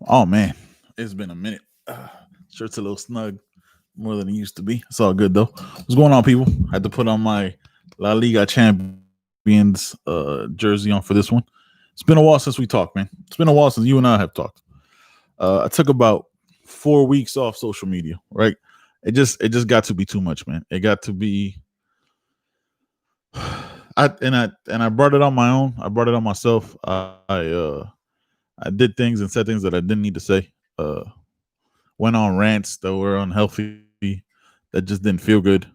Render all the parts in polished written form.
Oh man, it's been a minute. Shirt's a little snug, more than it used to be. It's all good though. What's going on, people? I had to put on my La Liga Champions jersey on for this one. It's been a while since we talked, man. It's been a while since you and I have talked. I took about 4 weeks off social media. Right? It just got to be too much, man. It got to be. I brought it on my own. I brought it on myself. I did things and said things that I didn't need to say. Uh, Went on rants that were unhealthy, that just didn't feel good.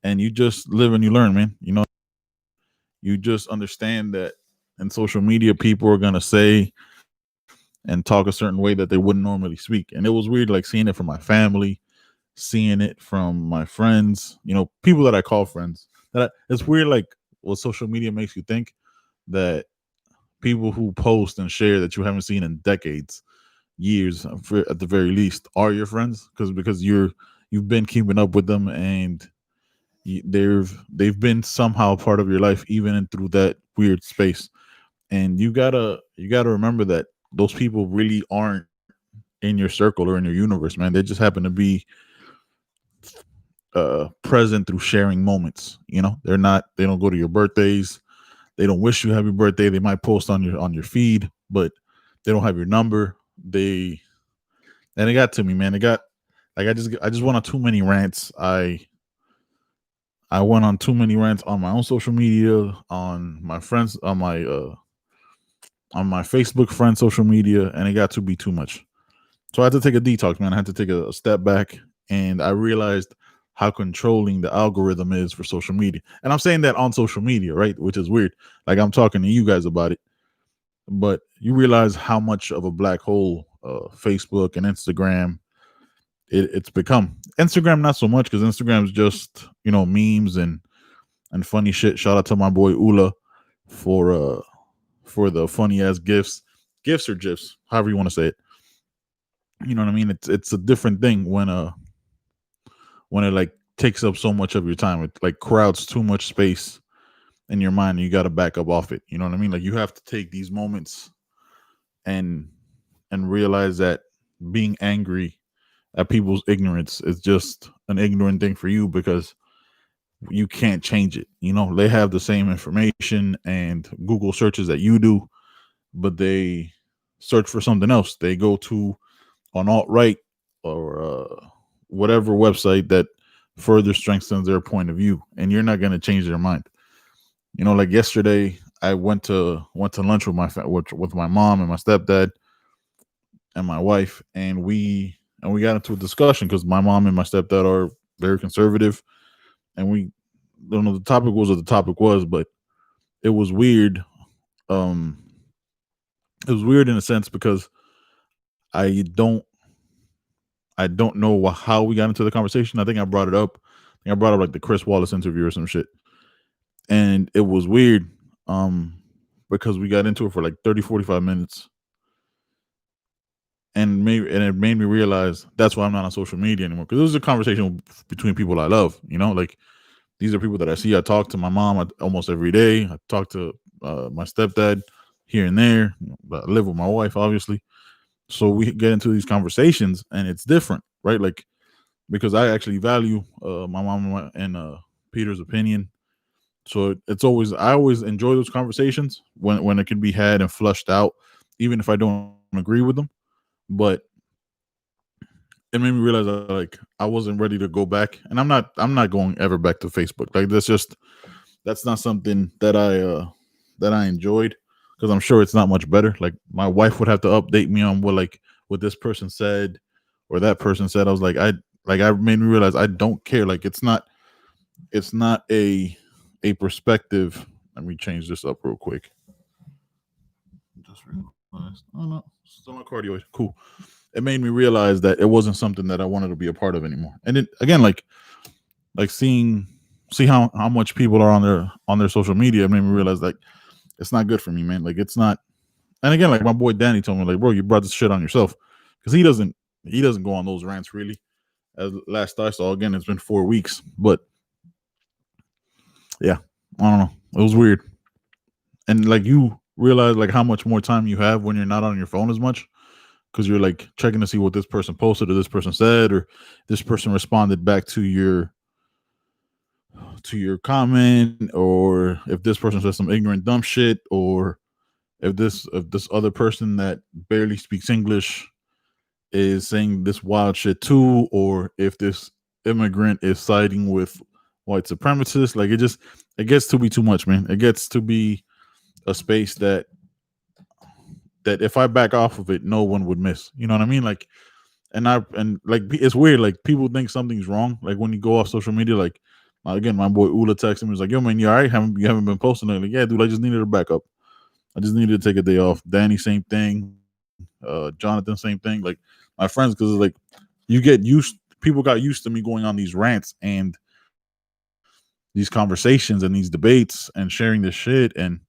And you just live and you learn, man. You just understand that in social media, people are gonna say and talk a certain way that they wouldn't normally speak. And it was weird, like seeing it from my family, seeing it from my friends. People that I call friends. It's weird, like what social media makes you think that people who post and share that you haven't seen in decades, years at the very least, are your friends because you've been keeping up with them, and they've been somehow part of your life even in through that weird space. And you gotta remember that those people really aren't in your circle or in your universe, man. They just happen to be present through sharing moments. They don't go to your birthdays. They don't wish you happy birthday. They might post on your feed, but they don't have your number. They And it got to me, man. It got like I just went on too many rants. I went on too many rants on my own social media, on my friends, on my Facebook friend social media, and it got to be too much. So I had to take a detox, man. I had to take a step back, and I realized how controlling the algorithm is for social media. And I'm saying that on social media, right? Which is weird. Like I'm talking to you guys about it, but you realize how much of a black hole Facebook and Instagram it's become. Instagram not so much because Instagram is just memes and funny shit. Shout out to my boy Ula for uh for the funny ass gifs or gifs, however you want to say it. You know what I mean? It's a different thing when it like takes up so much of your time. It like crowds too much space in your mind, and you got to back up off it. You know what I mean? Like you have to take these moments and realize that being angry at people's ignorance is just an ignorant thing for you because you can't change it. They have the same information and Google searches that you do, but they search for something else. They go to on alt right or whatever website that further strengthens their point of view, and you're not going to change their mind. Like yesterday, I went to lunch with my mom and my stepdad and my wife, and we got into a discussion because my mom and my stepdad are very conservative, and we don't know the topic was what the topic was, but it was weird. Um, it was weird in a sense because I don't I don't know how we got into the conversation. I think I brought it up. I think I brought up like the Chris Wallace interview or some shit, and it was weird. Because we got into it for like 30, 45 minutes, and it made me realize that's why I'm not on social media anymore. Because this is a conversation between people I love. Like these are people that I see. I talk to my mom almost every day. I talk to my stepdad here and there. I live with my wife, obviously. So we get into these conversations, and it's different, right? Like because I actually value my mom and Peter's opinion. So I always enjoy those conversations when it can be had and flushed out, even if I don't agree with them. But it made me realize that like I wasn't ready to go back, and I'm not going ever back to Facebook. Like that's not something that I enjoyed because I'm sure it's not much better. Like my wife would have to update me on what this person said or that person said. I was I made me realize I don't care. Like it's not a perspective. Let me change this up real quick. Just realized. Oh no, still on cardio. Cool. It made me realize that it wasn't something that I wanted to be a part of anymore. And it again, like see how much people are on their social media. It made me realize like it's not good for me, man. Like it's not. And again, like my boy Danny told me, like, bro, you brought this shit on yourself because he doesn't go on those rants really. As last I saw, again, it's been 4 weeks, but yeah, I don't know. It was weird, and like you realize like how much more time you have when you're not on your phone as much because you're like checking to see what this person posted or this person said or this person responded back to your comment, or if this person says some ignorant dumb shit, or if this other person that barely speaks English is saying this wild shit too, or if this immigrant is siding with white supremacists. Like it gets to be too much, man. It gets to be a space that if I back off of it, no one would miss. You know what I mean? Like, and like it's weird. Like people think something's wrong. Like when you go off social media, like again, my boy Ula texted me, was like, "Yo, man, you all right? You haven't been posting it." Like, yeah, dude, I just needed a backup. I just needed to take a day off. Danny, same thing. Jonathan, same thing. Like my friends, because like you get used. People got used to me going on these rants and these conversations and these debates and sharing this shit. And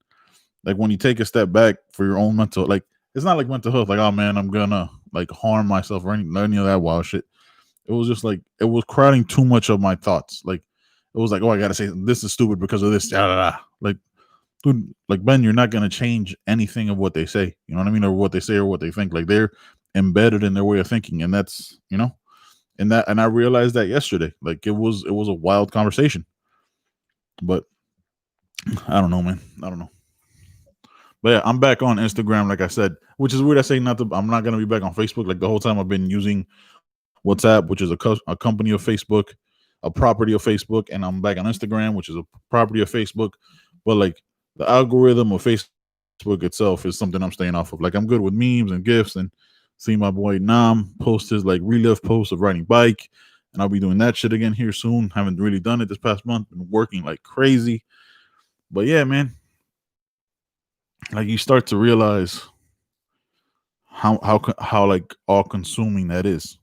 like when you take a step back for your own mental, like it's not like mental health. Like, oh man, I'm gonna like harm myself or any of that wild shit. It was just like it was crowding too much of my thoughts. Like it was like, oh, I gotta say this is stupid because of this. Like, dude, like Ben, you're not gonna change anything of what they say. You know what I mean, or what they say or what they think. Like they're embedded in their way of thinking, and that's and I realized that yesterday. Like it was a wild conversation, but I don't know, man. I don't know. But yeah, I'm back on Instagram, like I said, which is weird. I say not to. I'm not gonna be back on Facebook. Like the whole time I've been using WhatsApp, which is a company of Facebook, a property of Facebook, and I'm back on Instagram, which is a property of Facebook. But like the algorithm of Facebook itself is something I'm staying off of. Like I'm good with memes and gifs and seeing my boy Nam post his like relive posts of riding bike, and I'll be doing that shit again here soon. Haven't really done it this past month. Been working like crazy, but yeah, man, like you start to realize how like all consuming that is,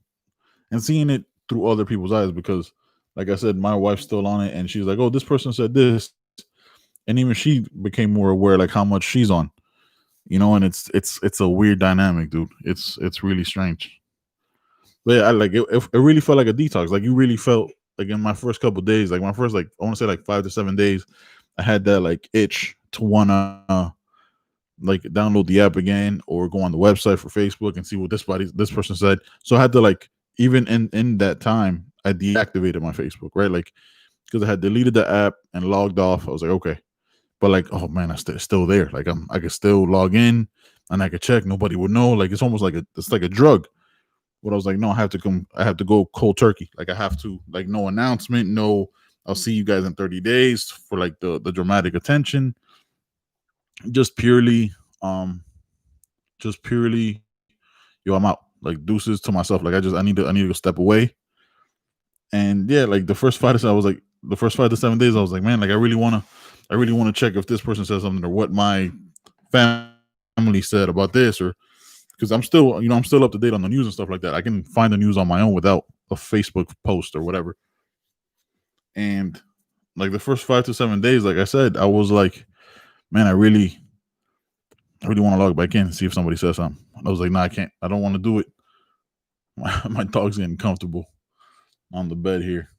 and seeing it through other people's eyes. Because like I said, my wife's still on it and she's like, oh, this person said this, and even she became more aware like how much she's on, and it's a weird dynamic, dude. It's really strange. But yeah, I like it really felt like a detox. Like you really felt like in my first couple of days, like my first, like I want to say like 5 to 7 days, I had that like itch to wanna like download the app again or go on the website for Facebook and see what this person said. So I had to like, even in that time I deactivated my Facebook, right? Like because I had deleted the app and logged off. I was like, okay. But like, oh man, it's still there. Like I could still log in and I could check. Nobody would know. Like it's almost like it's like a drug. But I was like, no, I have to go cold turkey. Like I have to, like, no announcement, no, I'll see you guys in 30 days for like the dramatic attention. Just purely, um, just purely, yo, I'm out. Like deuces to myself. Like I need to step away. And yeah, like the first 5 to 7 days, I was like, man, like I really wanna check if this person says something or what my family said about this, or because I'm still up to date on the news and stuff like that. I can find the news on my own without a Facebook post or whatever. And like the first 5 to 7 days, like I said, I was like, man, I really want to log back in and see if somebody says something. I was like, nah, I can't. I don't want to do it. My dog's getting comfortable on the bed here.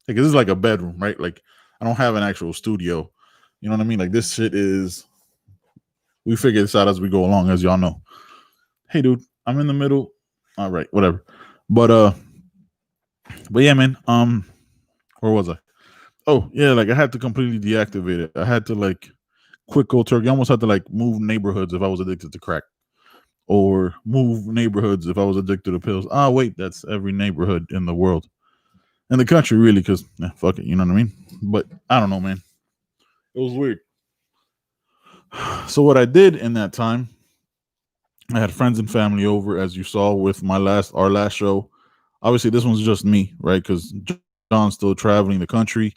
Like this is like a bedroom, right? Like I don't have an actual studio. You know what I mean? Like this shit is. We figure this out as we go along, as y'all know. Hey, dude, I'm in the middle. All right, whatever. But but yeah, man. Where was I? Oh yeah, like I had to completely deactivate it. I had to like quick cold turkey. I almost had to like move neighborhoods if I was addicted to crack, or move neighborhoods if I was addicted to pills. Ah, wait, that's every neighborhood in the world, in the country, really, because fuck it, you know what I mean. But I don't know, man. It was weird. So what I did in that time, I had friends and family over, as you saw with our last show. Obviously, this one's just me, right? Because John's still traveling the country.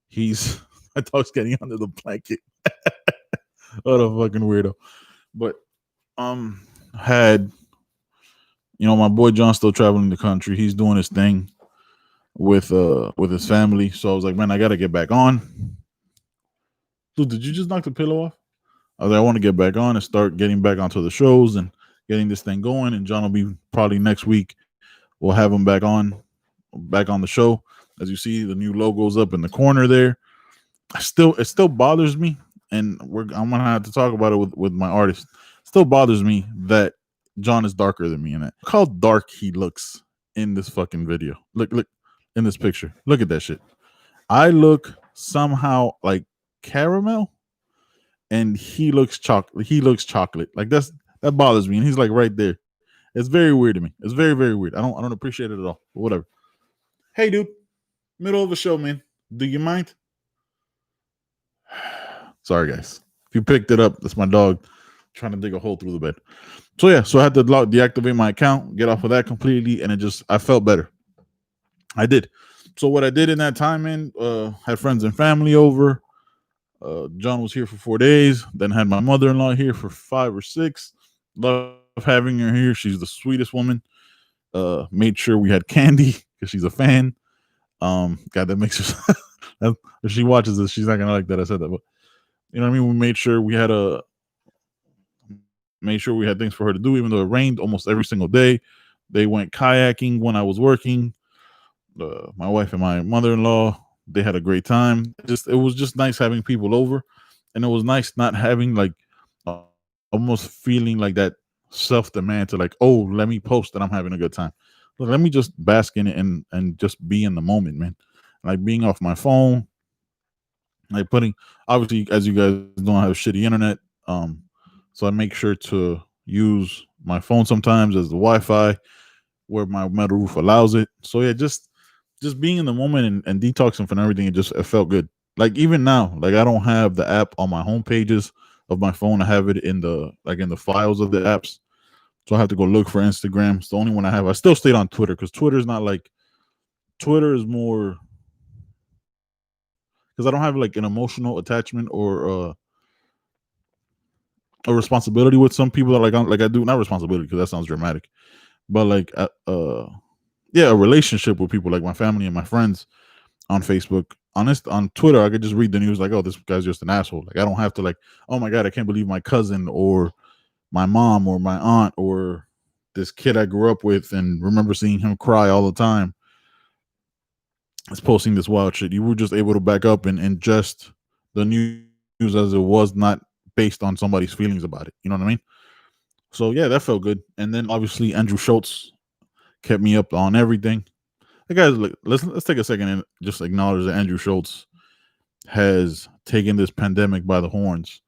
He's my dog's getting under the blanket. What a fucking weirdo. But had my boy John still traveling the country. He's doing his thing with his family. So I was like, man, I gotta get back on. Dude, did you just knock the pillow off? I was like, I want to get back on and start getting back onto the shows and getting this thing going. And John will be probably next week. We'll have him back on the show. As you see, the new logo's up in the corner there. It still bothers me, and I'm gonna have to talk about it with my artist. It still bothers me that John is darker than me in that. Look how dark he looks in this fucking video. Look in this picture. Look at that shit. I look somehow like caramel, and he looks chocolate. He looks chocolate. Like that bothers me, and he's like right there. It's very weird to me. It's very very weird. I don't appreciate it at all. But whatever. Hey, dude, middle of a show, man. Do you mind? Sorry, guys. If you picked it up, that's my dog trying to dig a hole through the bed. So yeah, so I had to deactivate my account, get off of that completely, and I felt better. I did. So what I did in that time, man, had friends and family over. John was here for 4 days. Then had my mother-in-law here for 5 or 6. Love having her here. She's the sweetest woman. Made sure we had candy because she's a fan. God, that makes her. If she watches this, she's not gonna like that I said that, but you know what I mean. We made sure we had things for her to do, even though it rained almost every single day. They went kayaking when I was working. My wife and my mother-in-law, they had a great time. It was just nice having people over, and it was nice not having like almost feeling like that self-demand to like, oh, let me post that I'm having a good time. Look, let me just bask in it and just be in the moment, man. Like being off my phone, like putting, obviously, as you guys know, I have shitty internet, so I make sure to use my phone sometimes as the Wi-Fi where my metal roof allows it. So yeah, just being in the moment and detoxing from everything, it felt good. Like even now, like I don't have the app on my home pages of my phone. I have it in the files of the apps. So I have to go look for Instagram. It's the only one I have. I still stayed on Twitter because Twitter is more because I don't have like an emotional attachment or a responsibility with some people that like I do, not responsibility because that sounds dramatic, but like yeah, a relationship with people like my family and my friends on Facebook. On Twitter, I could just read the news like, oh, this guy's just an asshole. Like I don't have to like, oh my god, I can't believe my cousin or my mom or my aunt or this kid I grew up with and remember seeing him cry all the time is posting this wild shit. You were just able to back up and ingest the news as it was, not based on somebody's feelings about it. You know what I mean? So yeah, that felt good. And then obviously Andrew Schultz kept me up on everything. Hey guys, look, let's take a second and just acknowledge that Andrew Schultz has taken this pandemic by the horns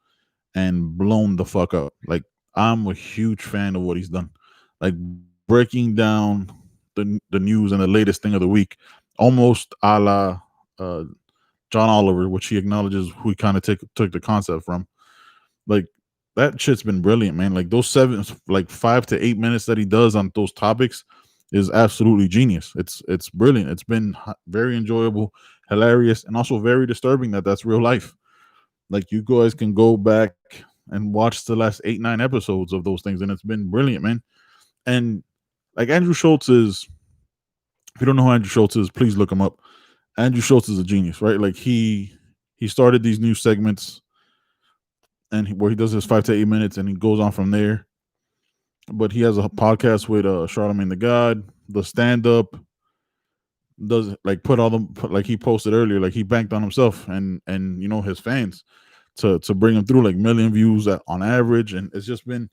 and blown the fuck up. Like I'm a huge fan of what he's done. Like breaking down the news and the latest thing of the week, almost a la John Oliver, which he acknowledges who he kind of took the concept from. Like that shit's been brilliant, man. Like those 5 to 8 minutes that he does on those topics is absolutely genius. It's brilliant. It's been very enjoyable, hilarious, and also very disturbing that that's real life. Like you guys can go back and watch the last 8-9 episodes of those things, and it's been brilliant, man. And like Andrew Schultz is, if you don't know who Andrew Schultz is, please look him up. Andrew Schultz is a genius, right? Like he started these new segments, and where he does his 5 to 8 minutes, and he goes on from there. But he has a podcast with Charlamagne the God, the stand up. Does like put all them like he posted earlier, like he banked on himself and you know his fans to bring him through like million views on average, and it's just been.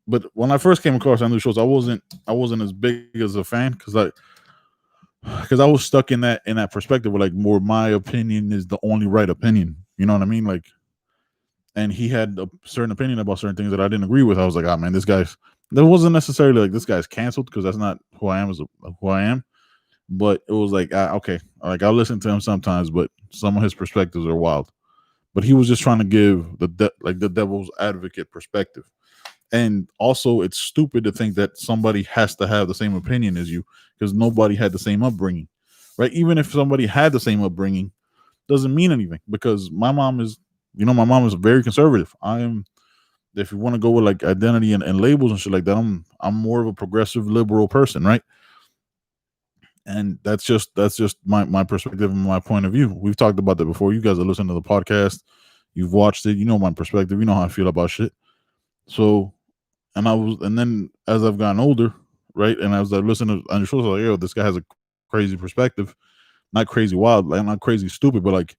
But when I first came across Andrew Schultz, I wasn't as big as a fan because I was stuck in that perspective where like more my opinion is the only right opinion. You know what I mean? Like, and he had a certain opinion about certain things that I didn't agree with. I was like, oh man, that wasn't necessarily like this guy's canceled because that's not who I am who I am. But it was like, okay, like I'll listen to him sometimes, but some of his perspectives are wild. But he was just trying to give the devil's advocate perspective. And also, it's stupid to think that somebody has to have the same opinion as you because nobody had the same upbringing, right? Even if somebody had the same upbringing, doesn't mean anything because my mom is very conservative. If you want to go with like identity and labels and shit like that, I'm more of a progressive liberal person, right? And that's just my perspective and my point of view. We've talked about that before. You guys are listening to the podcast. You've watched it. You know my perspective. You know how I feel about shit. So, and then as I've gotten older, right, and as I listen to Andrew Schultz, like, yo, this guy has a crazy perspective. Not crazy wild, like not crazy stupid, but like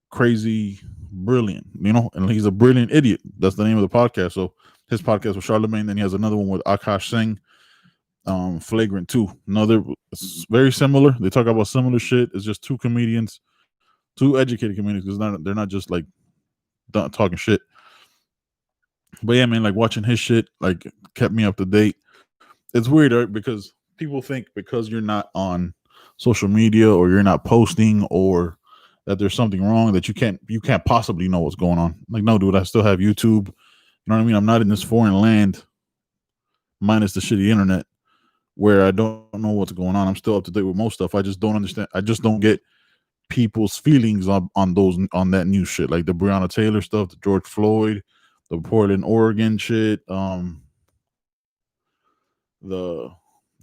crazy brilliant, you know, and he's a brilliant idiot. That's the name of the podcast. So his podcast with Charlemagne. Then he has another one with Akash Singh, Flagrant 2. Another, it's very similar. They talk about similar shit. It's just two comedians, two educated comedians, because they're not just like talking shit. But yeah, man, like watching his shit like kept me up to date. It's weird, right? Because people think because you're not on social media or you're not posting or that there's something wrong that you can't possibly know what's going on. Like, no, dude, I still have YouTube. You know what I mean? I'm not in this foreign land minus the shitty internet where I don't know what's going on. I'm still up to date with most stuff. I just don't understand. I just don't get people's feelings on that new shit, like the Breonna Taylor stuff, the George Floyd, the Portland, Oregon shit, the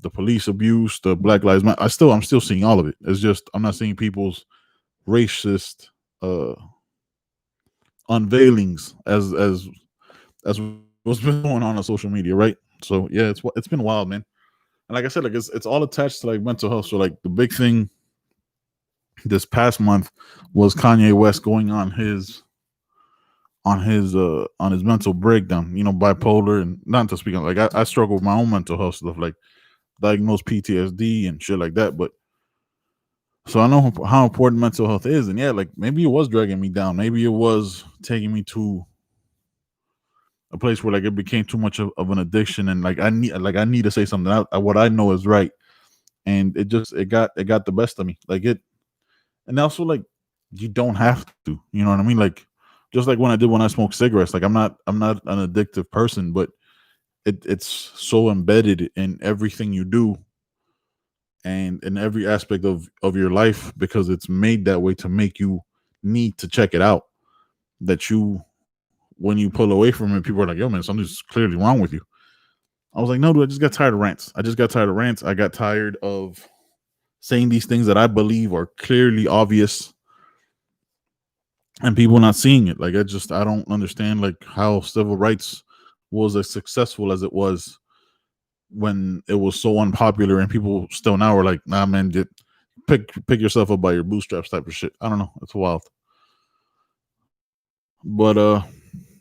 the police abuse, the Black Lives Matter. I'm still seeing all of it. It's just I'm not seeing people's racist uh unveilings as what's been going on social media, right? So yeah, it's been wild, man. And like I said, like it's all attached to like mental health. So like the big thing this past month was Kanye West going on his mental breakdown, bipolar, and not to speak on, like I struggle with my own mental health stuff, like diagnosed PTSD and shit like that. But so I know how important mental health is, and yeah, like maybe it was dragging me down. Maybe it was taking me to a place where like it became too much of an addiction, and I need to say something out. What I know is right, and it got the best of me. Like it, and also like you don't have to. You know what I mean? Like just like when I smoked cigarettes. Like I'm not an addictive person, but it's so embedded in everything you do and in every aspect of your life because it's made that way to make you need to check it out. That you when you pull away from it, people are like, "Yo, man, something's clearly wrong with you." I was like, "No, dude, I just got tired of rants. I just got tired of rants. I got tired of saying these things that I believe are clearly obvious and people not seeing it. Like I don't understand like how civil rights was as successful as it was when it was so unpopular and people still now are like, nah, man, get pick yourself up by your bootstraps type of shit. I don't know. It's wild. But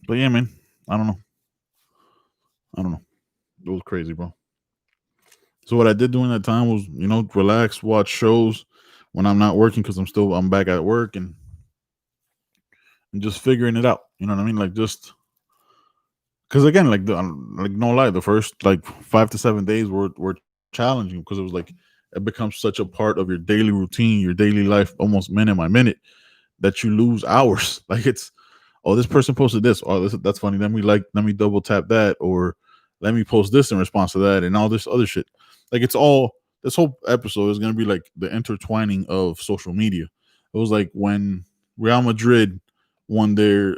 but yeah, man. I don't know. I don't know. It was crazy, bro. So what I did during that time was, relax, watch shows when I'm not working because I'm back at work and just figuring it out. You know what I mean? Like just because again, like no lie, the first like 5 to 7 days were challenging because it was like it becomes such a part of your daily routine, your daily life, almost minute by minute, that you lose hours. Like it's, oh, this person posted this. Oh, that's funny. Let me double tap that, or let me post this in response to that, and all this other shit. Like it's all this whole episode is gonna be like the intertwining of social media. It was like when Real Madrid won their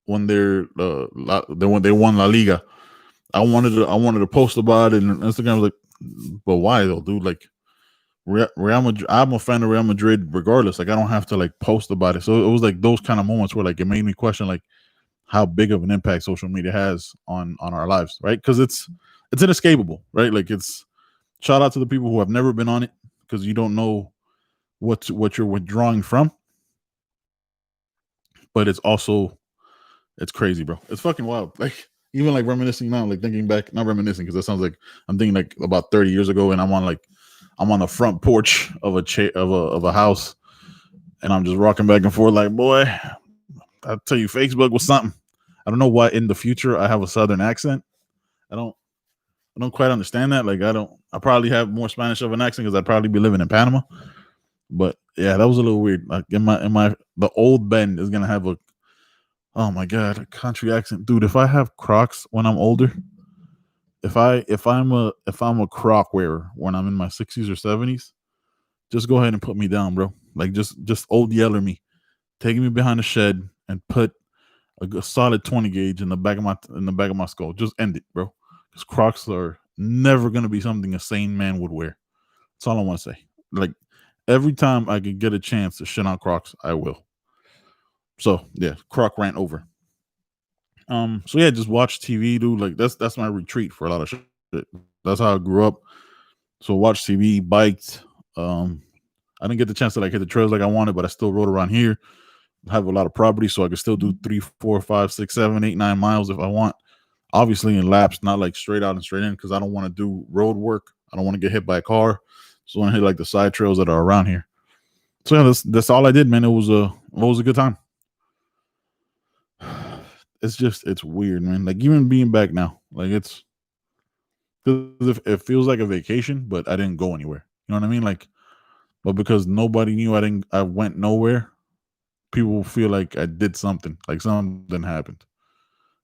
when they won La Liga. I wanted to post about it, and Instagram was like, but why though, dude? Like Real Madrid, I'm a fan of Real Madrid regardless. Like I don't have to like post about it. So it was like those kind of moments where like it made me question like how big of an impact social media has on our lives, right? Because it's inescapable, right? Like it's shout out to the people who have never been on it because you don't know what you're withdrawing from, but it's crazy, bro. It's fucking wild. Like even like reminiscing now, like thinking back, not reminiscing because that sounds like I'm thinking like about 30 years ago, and I'm on the front porch of a house, and I'm just rocking back and forth. Like, boy, I tell you, Facebook was something. I don't know why in the future I have a Southern accent. I don't I don't quite understand that. Like, I probably have more Spanish of an accent because I'd probably be living in Panama. But yeah, that was a little weird. Like the old Ben is gonna have oh my god, a country accent, dude. If I have Crocs when I'm older, if I'm a Croc wearer when I'm in my 60s or 70s, just go ahead and put me down, bro. Like just old Yeller me, taking me behind the shed and put a solid 20 gauge in the back of my skull. Just end it, bro. Because Crocs are never gonna be something a sane man would wear. That's all I want to say. Like every time I could get a chance to shit on Crocs, I will. So yeah, Croc rant over. So yeah, just watch TV, dude. Like that's my retreat for a lot of shit. That's how I grew up. So watch TV, biked. I didn't get the chance to like hit the trails like I wanted, but I still rode around here. have a lot of property, so I can still do 3, 4, 5, 6, 7, 8, 9 miles if I want. Obviously in laps, not like straight out and straight in, because I don't want to do road work. I don't want to get hit by a car. So I want to hit like the side trails that are around here. So yeah, that's all I did, man. It was a good time. It's weird, man. Like even being back now, like it's because it feels like a vacation, but I didn't go anywhere. You know what I mean? Like, but because nobody knew I went nowhere. People feel like I did something, like something happened.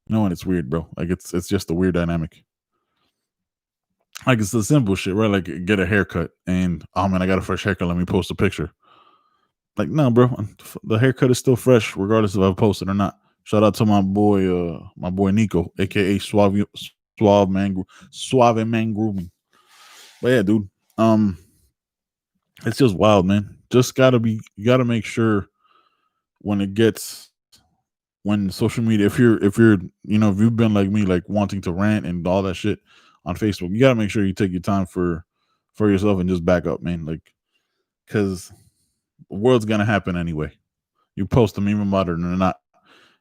You know, and it's weird, bro. Like it's just a weird dynamic. Like it's the simple shit, right? Like get a haircut, and oh man, I got a fresh haircut. Let me post a picture. Like no, bro, the haircut is still fresh, regardless if I post it or not. Shout out to my boy Nico, aka Suave Man Grooming. But yeah, dude, um, it's just wild, man. You gotta make sure when it gets when social media, if you're if you've been like me, like wanting to rant and all that shit on Facebook, you gotta make sure you take your time for yourself and just back up, man. Like, because the world's gonna happen anyway. You post them even modern or not,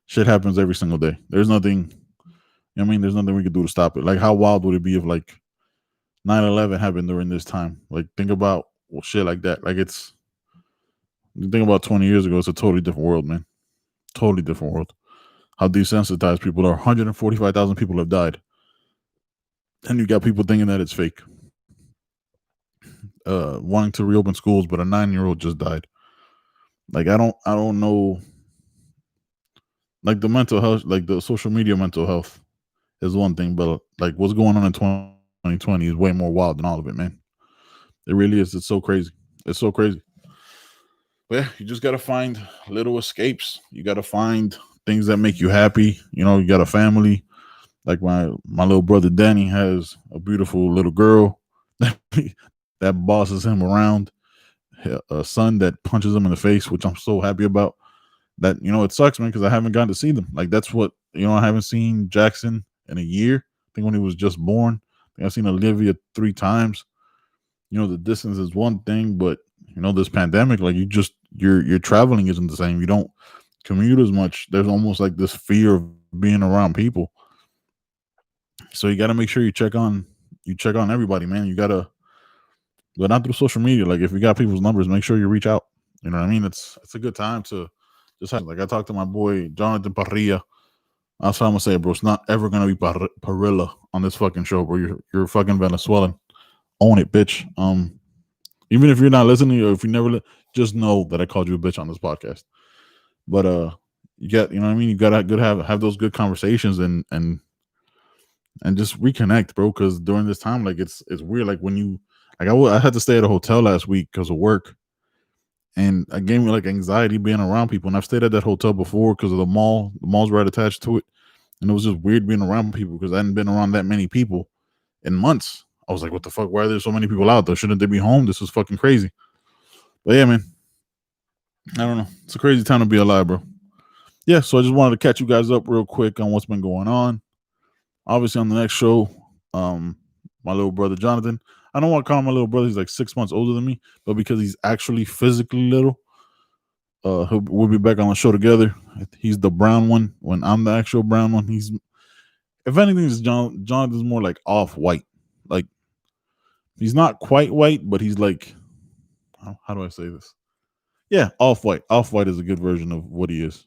shit happens every single day. There's nothing. I mean, there's nothing we could do to stop it. Like, how wild would it be if like 9/11 happened during this time? Like, think about shit like that. Like, you think about 20 years ago, it's a totally different world, man. Totally different world. How desensitized people are. 145,000 people have died, and you got people thinking that it's fake. Wanting to reopen schools, but a 9-year-old just died. Like, I don't know. Like the mental health, like the social media mental health is one thing, but like what's going on in 2020 is way more wild than all of it, man. It really is. It's so crazy. It's so crazy. But yeah, you just gotta find little escapes. You gotta find things that make you happy. You got a family. Like my little brother Danny has a beautiful little girl that bosses him around. A son that punches him in the face, which I'm so happy about. That it sucks, man, because I haven't gotten to see them. Like that's what I haven't seen Jackson in a year. I think when he was just born. I think I've seen Olivia 3 times. The distance is one thing, but this pandemic, like your traveling isn't the same. You don't commute as much. There's almost like this fear of being around people. So you got to make sure you check on everybody, man. You gotta, but not through social media. Like if you got people's numbers, make sure you reach out. You know what I mean? It's a good time to just have, like I talked to my boy Jonathan Parrilla. That's what I'm gonna say, bro. It's not ever gonna be Parrilla on this fucking show, bro. You're fucking Venezuelan. Own it, bitch. Even if you're not listening or if you never just know that I called you a bitch on this podcast. But you know what I mean? You gotta have those good conversations and just reconnect, bro. Because during this time, like it's weird. Like when you like I had to stay at a hotel last week because of work, and it gave me like anxiety being around people. And I've stayed at that hotel before because of the mall. The mall's right attached to it, and it was just weird being around people because I hadn't been around that many people in months. I was like, what the fuck? Why are there so many people out there? Shouldn't they be home? This is fucking crazy. But yeah, man, I don't know. It's a crazy time to be alive, bro. Yeah, so I just wanted to catch you guys up real quick on what's been going on. Obviously, on the next show, my little brother Jonathan. I don't want to call him my little brother. He's like 6 months older than me, but because he's actually physically little, we'll be back on the show together. He's the brown one when I'm the actual brown one. He's, if anything, is Jonathan's more like off white. Like he's not quite white, but he's like, how do I say this? Yeah, off white. Off white is a good version of what he is.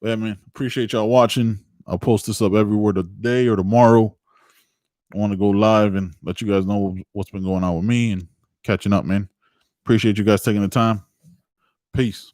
But yeah, man, appreciate y'all watching. I'll post this up everywhere today or tomorrow. I want to go live and let you guys know what's been going on with me and catching up, man. Appreciate you guys taking the time. Peace.